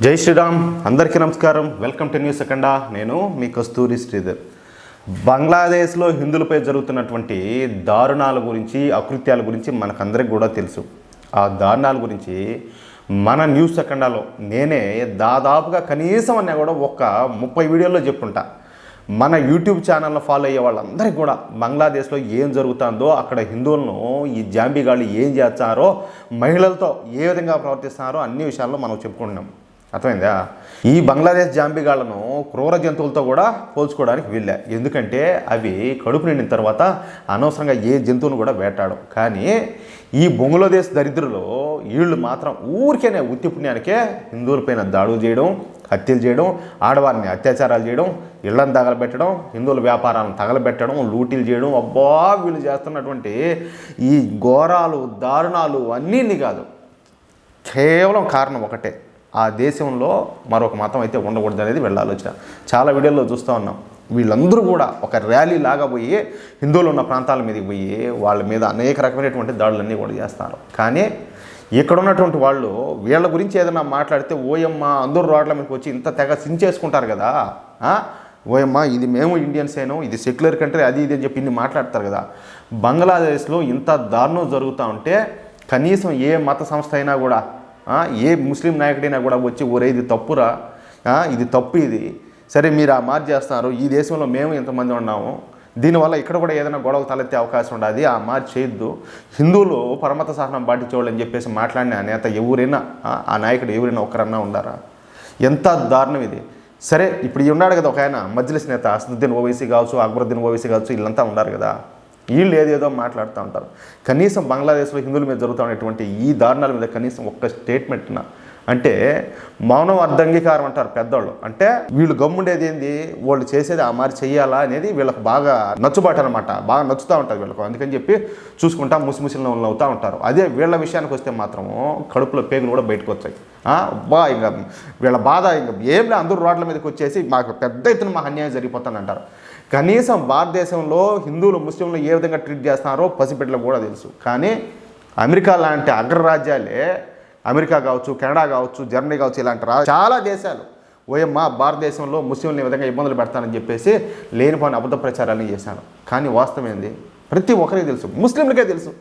జై శ్రీరామ్, అందరికీ నమస్కారం. Welcome to news Akhanda. నేను మీ కస్తూరి శ్రీధర్. బంగ్లాదేశ్లో హిందువులపై జరుగుతున్నటువంటి దారుణాల గురించి, అకృత్యాల గురించి మనకందరికి కూడా తెలుసు. ఆ దారుణాల గురించి మన న్యూస్ అఖండాలో నేనే దాదాపుగా కనీసం అన్నా కూడా ఒక 30 వీడియోల్లో చెప్పుంటా. మన యూట్యూబ్ ఛానల్ను ఫాలో అయ్యే వాళ్ళందరికీ కూడా బంగ్లాదేశ్లో ఏం జరుగుతుందో, అక్కడ హిందువులను ఈ జాంబీగాళ్ళు ఏం చేస్తారో, మహిళలతో ఏ విధంగా ప్రవర్తిస్తున్నారో అన్ని విషయాల్లో మనం చెప్పుకుంటున్నాం. అర్థమైందా? ఈ బంగ్లాదేశ్ జాంబీగాళ్లను క్రూర జంతువులతో కూడా పోల్చుకోవడానికి వీళ్ళే. ఎందుకంటే అవి కడుపు నిండిన తర్వాత అనవసరంగా ఏ జంతువును కూడా వేటాడు. కానీ ఈ బంగ్లాదేశ్ దరిద్రులు వీళ్ళు మాత్రం ఊరికేనే ఉత్తి పుణ్యానికే హిందువులపైన దాడులు చేయడం, హత్యలు చేయడం, ఆడవారిని అత్యాచారాలు చేయడం, ఇళ్లను తగలబెట్టడం, హిందువుల వ్యాపారాలను తగలబెట్టడం, లూటీలు చేయడం. అబ్బా, వీళ్ళు చేస్తున్నటువంటి ఈ ఘోరాలు, దారుణాలు అన్నీ కాదు, కేవలం కారణం ఒకటే. ఆ దేశంలో మరొక మతం అయితే ఉండకూడదు అనేది వీళ్ళ ఆలోచన. చాలా వీడియోల్లో చూస్తూ ఉన్నాం. వీళ్ళందరూ కూడా ఒక ర్యాలీ లాగా పోయి హిందువులు ఉన్న ప్రాంతాల మీదకి పోయి వాళ్ళ మీద అనేక రకమైనటువంటి దాడులన్నీ కూడా చేస్తారు. కానీ ఇక్కడ ఉన్నటువంటి వాళ్ళు వీళ్ళ గురించి ఏదైనా మాట్లాడితే ఓయమ్మ అందరూ రోడ్ల మీదకి వచ్చి ఇంత తెగ సించేసుకుంటారు కదా. ఓయమ్మ ఇది మేము ఇండియన్సేను, ఇది సెక్యులర్ కంట్రీ, అది ఇది అని చెప్పి ఇన్ని మాట్లాడతారు కదా. బంగ్లాదేశ్లో ఇంత దారుణం జరుగుతూ ఉంటే కనీసం ఏ మత సంస్థ అయినా కూడా, ఏ ముస్లిం నాయకుడైనా కూడా వచ్చి ఒరే ఇది తప్పురా, ఇది తప్పు, ఇది సరే మీరు ఆ మార్చి చేస్తున్నారు, ఈ దేశంలో మేము ఇంతమంది ఉన్నాము, దీనివల్ల ఇక్కడ కూడా ఏదైనా గొడవలు తలెత్తే అవకాశం ఉండదు, ఆ మార్చి చేయొద్దు, హిందువులు పరమత సహనం పాటించేవాళ్ళు చెప్పేసి మాట్లాడిన నేత ఎవరైనా, ఆ నాయకుడు ఎవరైనా ఒక్కరన్నా ఉండారా? ఎంత దారుణం ఇది. సరే, ఇప్పుడు ఉన్నాడు కదా ఒక ఆయన మజ్లిస్ నేత అసదుద్దీన్ ఓవైసీ కావచ్చు, అక్బరుద్దీన్ ఓవైసీ కావచ్చు, వీళ్ళంతా ఉన్నారు కదా. వీళ్ళు ఏదేదో మాట్లాడుతూ ఉంటారు. కనీసం బంగ్లాదేశ్లో హిందువుల మీద జరుగుతున్నటువంటి ఈ దారుణాల మీద కనీసం ఒక్క స్టేట్మెంట్న, అంటే మౌనం అర్ధంగీకారం అంటారు పెద్దవాళ్ళు. అంటే వీళ్ళు గమ్ముండేది ఏంది, వాళ్ళు చేసేది ఆ మారి చెయ్యాలా అనేది వీళ్ళకి బాగా నచ్చుబాటు అనమాట. బాగా నచ్చుతూ ఉంటుంది వీళ్ళకు. అందుకని చెప్పి చూసుకుంటా ముసిముసిలో అవుతూ ఉంటారు. అదే వీళ్ళ విషయానికి వస్తే మాత్రము కడుపులో పేగులు కూడా బయటకు వచ్చాయి. బా ఇంకా వీళ్ళ బాధ ఇంకా ఏం లేదు, అందరూ రోడ్ల మీదకి వచ్చేసి మాకు పెద్ద ఎత్తున మాకు అన్యాయం జరిగిపోతుంది అంటారు. కనీసం భారతదేశంలో హిందువులు ముస్లింలు ఏ విధంగా ట్రీట్ చేస్తున్నారో పసిబిడ్డలకు కూడా తెలుసు. కానీ అమెరికా లాంటి అగ్రరాజ్యాలే, అమెరికా కావచ్చు, కెనడా కావచ్చు, జర్మనీ కావచ్చు, ఇలాంటి చాలా దేశాలు ఓయమ్మ భారతదేశంలో ముస్లింలు ఈ విధంగా ఇబ్బందులు పెడతానని చెప్పేసి లేనిపోని అబద్ధ ప్రచారాన్ని చేశాను. కానీ వాస్తవం ఏంది ప్రతి ఒక్కరికి తెలుసు, ముస్లింలకే తెలుసు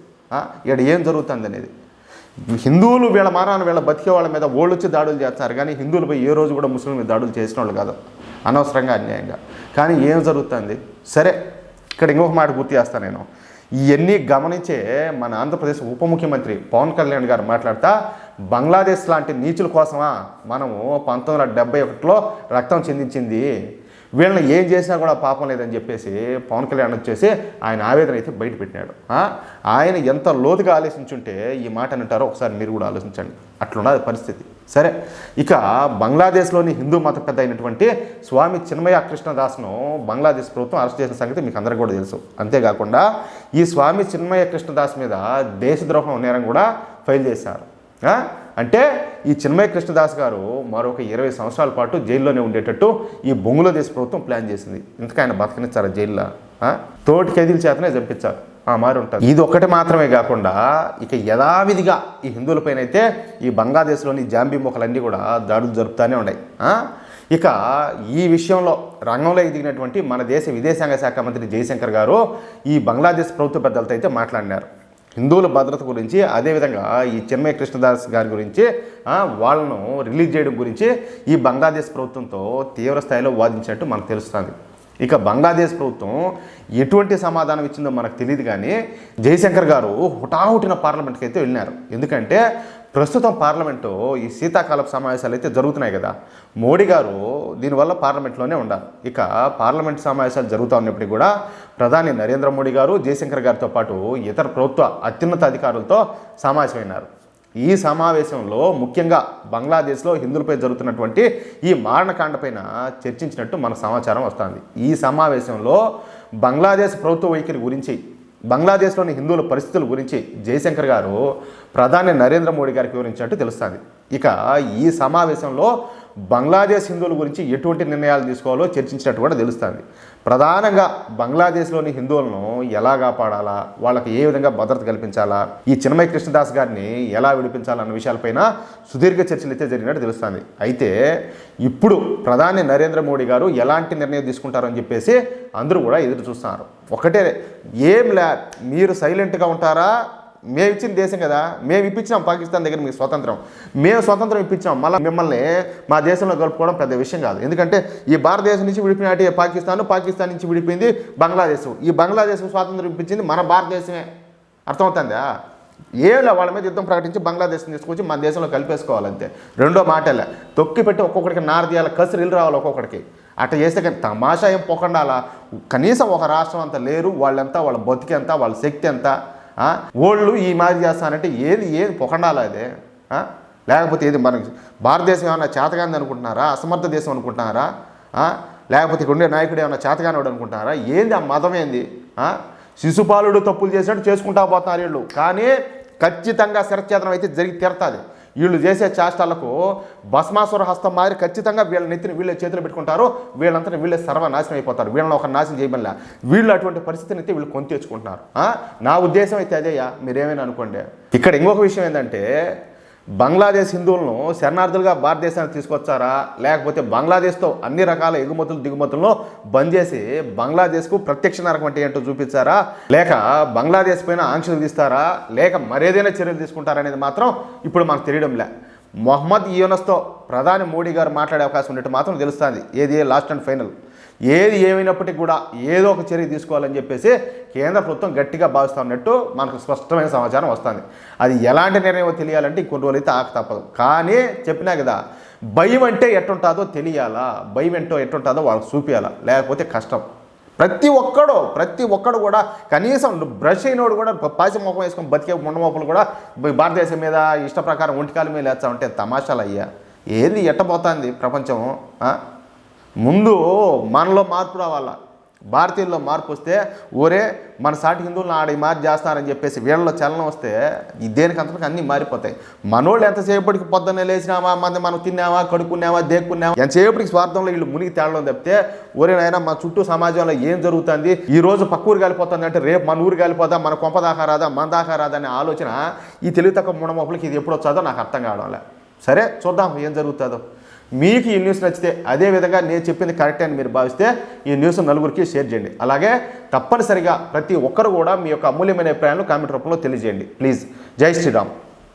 ఇక్కడ ఏం జరుగుతుంది అనేది. హిందువులు వీళ్ళ మారాన్ని వీళ్ళ బతికే వాళ్ళ మీద ఓళ్ళు వచ్చి దాడులు చేస్తారు. కానీ హిందువులపై ఏ రోజు కూడా ముస్లిం మీద దాడులు చేసిన వాళ్ళు కాదు, అనవసరంగా, అన్యాయంగా. కానీ ఏం జరుగుతుంది? సరే, ఇక్కడ ఇంకొక మాట గుర్తు చేస్తాను నేను. ఇవన్నీ గమనించే మన ఆంధ్రప్రదేశ్ ఉప ముఖ్యమంత్రి పవన్ కళ్యాణ్ గారు మాట్లాడుతూ, బంగ్లాదేశ్ లాంటి నీచుల కోసమా మనము 1971లో రక్తం చెందించింది, వీళ్ళని ఏం చేసినా కూడా పాపం లేదని చెప్పేసి పవన్ కళ్యాణ్ వచ్చేసి ఆయన ఆవేదన అయితే బయటపెట్టినాడు. ఆయన ఎంత లోతుగా ఆలోచించుంటే ఈ మాట అంటారో ఒకసారి మీరు కూడా ఆలోచించండి. అట్లున్నది పరిస్థితి. సరే, ఇక బంగ్లాదేశ్లోని హిందూ మత పెద్ద అయినటువంటి స్వామి చిన్మయ కృష్ణదాస్ను బంగ్లాదేశ్ ప్రభుత్వం అరెస్ట్ చేసిన సంగతి మీకు అందరికీ కూడా తెలుసు. అంతేకాకుండా ఈ స్వామి చిన్మయ కృష్ణదాస్ మీద దేశద్రోహం నేరం కూడా ఫైల్ చేశారు. అంటే ఈ చిన్మయ కృష్ణదాస్ గారు మరొక 20 సంవత్సరాల పాటు జైల్లోనే ఉండేటట్టు ఈ బంగ్లాదేశ్ ప్రభుత్వం ప్లాన్ చేసింది. ఇంతకు ఆయన బతకనిచ్చారు జైల్లో, తోటి ఖైదీల చేతనే చంపించారు. మారి ఉంటుంది. ఇది ఒక్కటి మాత్రమే కాకుండా ఇక యథావిధిగా ఈ హిందువులపైన అయితే ఈ బంగ్లాదేశ్లోని జాంబీ మొక్కలన్నీ కూడా దాడులు జరుపుతూనే ఉన్నాయి. ఇక ఈ విషయంలో రంగంలో దిగినటువంటి మన దేశ విదేశాంగ శాఖ మంత్రి జయశంకర్ గారు ఈ బంగ్లాదేశ్ ప్రభుత్వ పెద్దలతో అయితే మాట్లాడినారు. హిందువుల భద్రత గురించి, అదేవిధంగా ఈ చిన్మయ కృష్ణదాస్ గారి గురించి, వాళ్ళను రిలీజ్ చేయడం గురించి ఈ బంగ్లాదేశ్ ప్రభుత్వంతో తీవ్ర స్థాయిలో వాదించినట్టు మనకు తెలుస్తుంది. ఇక బంగ్లాదేశ్ ప్రభుత్వం ఎటువంటి సమాధానం ఇచ్చిందో మనకు తెలియదు. కానీ జయశంకర్ గారు హుటాహుటిన పార్లమెంట్కి అయితే వెళ్ళినారు. ఎందుకంటే ప్రస్తుతం పార్లమెంటు ఈ శీతాకాలపు సమావేశాలు అయితే జరుగుతున్నాయి కదా. మోడీ గారు దీనివల్ల పార్లమెంట్లోనే ఉండాలి. ఇక పార్లమెంట్ సమావేశాలు జరుగుతూ ఉన్నప్పటికీ కూడా ప్రధాని నరేంద్ర మోడీ గారు జయశంకర్ గారితో పాటు ఇతర ప్రభుత్వ అత్యున్నత అధికారులతో సమావేశమైనారు. ఈ సమావేశంలో ముఖ్యంగా బంగ్లాదేశ్లో హిందువులపై జరుగుతున్నటువంటి ఈ మారణకాండ పైన చర్చించినట్టు మనకు సమాచారం వస్తుంది. ఈ సమావేశంలో బంగ్లాదేశ్ ప్రభుత్వ వైఖరి గురించి, బంగ్లాదేశ్లోని హిందువుల పరిస్థితుల గురించి జయశంకర్ గారు ప్రధాని నరేంద్ర మోడీ గారికి వివరించినట్టు తెలుస్తుంది. ఇక ఈ సమావేశంలో బంగ్లాదేశ్ హిందువుల గురించి ఎటువంటి నిర్ణయాలు తీసుకోవాలో చర్చించినట్టు కూడా తెలుస్తుంది. ప్రధానంగా బంగ్లాదేశ్లోని హిందువులను ఎలా కాపాడాలా, వాళ్ళకి ఏ విధంగా భద్రత కల్పించాలా, ఈ చిన్మయ కృష్ణదాస్ గారిని ఎలా విడిపించాలన్న విషయాలపైన సుదీర్ఘ చర్చలు అయితే జరిగినట్టు తెలుస్తుంది. అయితే ఇప్పుడు ప్రధాని నరేంద్ర మోడీ గారు ఎలాంటి నిర్ణయం తీసుకుంటారని చెప్పేసి అందరూ కూడా ఎదురు చూస్తున్నారు. ఒకటే, మీరు సైలెంట్గా ఉంటారా? మేము ఇచ్చిన దేశం కదా, మేము ఇప్పించాం పాకిస్తాన్ దగ్గర మీకు స్వతంత్రం, మేము స్వతంత్రం ఇప్పించాం, మళ్ళీ మిమ్మల్ని మా దేశంలో కలుపుకోవడం పెద్ద విషయం కాదు. ఎందుకంటే ఈ భారతదేశం నుంచి విడిపోయినట్టే పాకిస్తాన్ నుంచి విడిపోయింది బంగ్లాదేశ్, ఈ బంగ్లాదేశ్ స్వాతంత్రం ఇప్పించింది మన భారతదేశమే. అర్థమవుతుందా? ఏలా వాళ్ళ మీద యుద్ధం ప్రకటించి బంగ్లాదేశ్ని తీసుకొచ్చి మన దేశంలో కలిపేసుకోవాలంతే. రెండో మాటలే, తొక్కి పెట్టి ఒక్కొక్కడికి నారదీయాల కసురు ఇల్లు రావాలి ఒక్కొక్కడికి. అట్లా చేస్తే కానీ తమాషా ఏం పోకుండా అలా కనీసం ఒక రాష్ట్రం అంతా లేరు, వాళ్ళంతా వాళ్ళ బతికి ఎంత, వాళ్ళ శక్తి ఎంత, ఓళ్ళు ఈ మాదిరి చేస్తానంటే ఏది పొకండాలా అదే? లేకపోతే ఏది మనకి భారతదేశం ఏమన్నా చేతగాంది అనుకుంటున్నారా? అసమర్థ దేశం అనుకుంటున్నారా? లేకపోతే ఇక్కడ ఉండే నాయకుడు ఏమన్నా చేతగానివాడు అనుకుంటున్నారా? ఏంది ఆ మతం ఏంది? శిశుపాలుడు తప్పులు చేసినట్టు చేసుకుంటా పోతున్నారు వీళ్ళు. కానీ ఖచ్చితంగా శిరఛేదనం అయితే జరిగి తీరుతుంది. వీళ్ళు చేసే చేష్టాలకు భస్మాసుర హస్తం మారి ఖచ్చితంగా వీళ్ళ నెత్తిని వీళ్ళ చేతులు పెట్టుకుంటారు. వీళ్ళంతా వీళ్ళే సర్వనాశనం అయిపోతారు. వీళ్ళని ఒక నాశనం చేయమల్లా వీళ్ళు అటువంటి పరిస్థితిని అయితే వీళ్ళు కొని తెచ్చుకుంటున్నారు. నా ఉద్దేశం అయితే అదేయా, మీరేమైనా అనుకోండి. ఇక్కడ ఇంకొక విషయం ఏంటంటే, బంగ్లాదేశ్ హిందువులను శరణార్థులుగా భారతదేశానికి తీసుకొచ్చారా, లేకపోతే బంగ్లాదేశ్తో అన్ని రకాల ఎగుమతులు దిగుమతులను బంద్ చేసి బంగ్లాదేశ్కు ప్రత్యక్ష నరకం అంటే ఏంటో చూపించారా, లేక బంగ్లాదేశ్ పైన ఆంక్షలు తీస్తారా, లేక మరేదైనా చర్యలు తీసుకుంటారా అనేది మాత్రం ఇప్పుడు మనకు తెలియడంలే. మొహమ్మద్ యూనస్తో ప్రధాని మోడీ గారు మాట్లాడే అవకాశం ఉన్నట్టు మాత్రం తెలుస్తుంది. ఏది లాస్ట్ అండ్ ఫైనల్, ఏది ఏమైనప్పటికీ కూడా ఏదో ఒక చర్య తీసుకోవాలని చెప్పేసి కేంద్ర ప్రభుత్వం గట్టిగా భావిస్తున్నట్టు మనకు స్పష్టమైన సమాచారం వస్తుంది. అది ఎలాంటి నిర్ణయం తెలియాలంటే ఇంకొన్ని రోజులు అయితే ఆక తప్పదు. కానీ చెప్పినా కదా, భయం అంటే ఎట్టుంటుందో తెలియాలా, భయం ఏంటో ఎట్టుంటుందో వాళ్ళకి చూపించాలా, లేకపోతే కష్టం. ప్రతి ఒక్కడు కూడా కనీసం బ్రష్ అయినోడు కూడా పాసి మొఖం వేసుకొని బతికే ముండమోపలు కూడా భారతదేశం మీద ఇష్ట ప్రకారం ఒంటికాల మీద లేచామంటే తమాషాలు అయ్యా. ఏది ఎట్టబోతుంది ప్రపంచం? ముందు మనలో మార్పు రావాలా. భారతీయుల్లో మార్పు వస్తే ఓరే మన సాటి హిందువులను ఆడ మార్పు చేస్తారని చెప్పేసి వీళ్ళలో చలనం వస్తే దేనికంతకు అన్నీ మారిపోతాయి. మనోళ్ళు ఎంతసేపటికి పొద్దున్నే లేచినామా, మనం తిన్నామా, కడుక్కున్నామా, దేక్కున్నామా, ఎంతసేపటికి స్వార్థంలో వీళ్ళు మునిగి తేలడం తప్పితే ఒరే నాయన మా చుట్టూ సమాజంలో ఏం జరుగుతుంది, ఈ రోజు పక్క ఊరు కాలిపోతుంది అంటే రేపు మన ఊరు కాలిపోదా, మన కొంప దాకా రాదా, మన దాకా రాదా అనే ఆలోచన ఈ తెలివి తక్కువ మునమొప్పులకి ఇది ఎప్పుడు వచ్చాదో నాకు అర్థం కావడంలే. సరే చూద్దాం ఏం జరుగుతుందో. మీకు ఈ న్యూస్ నచ్చితే, అదేవిధంగా నేను చెప్పింది కరెక్ట్ అని మీరు భావిస్తే ఈ న్యూస్ నలుగురికి షేర్ చేయండి. అలాగే తప్పనిసరిగా ప్రతి ఒక్కరు కూడా మీ యొక్క అమూల్యమైన అభిప్రాయాలను కామెంట్ రూపంలో తెలియజేయండి ప్లీజ్. జై శ్రీరామ్.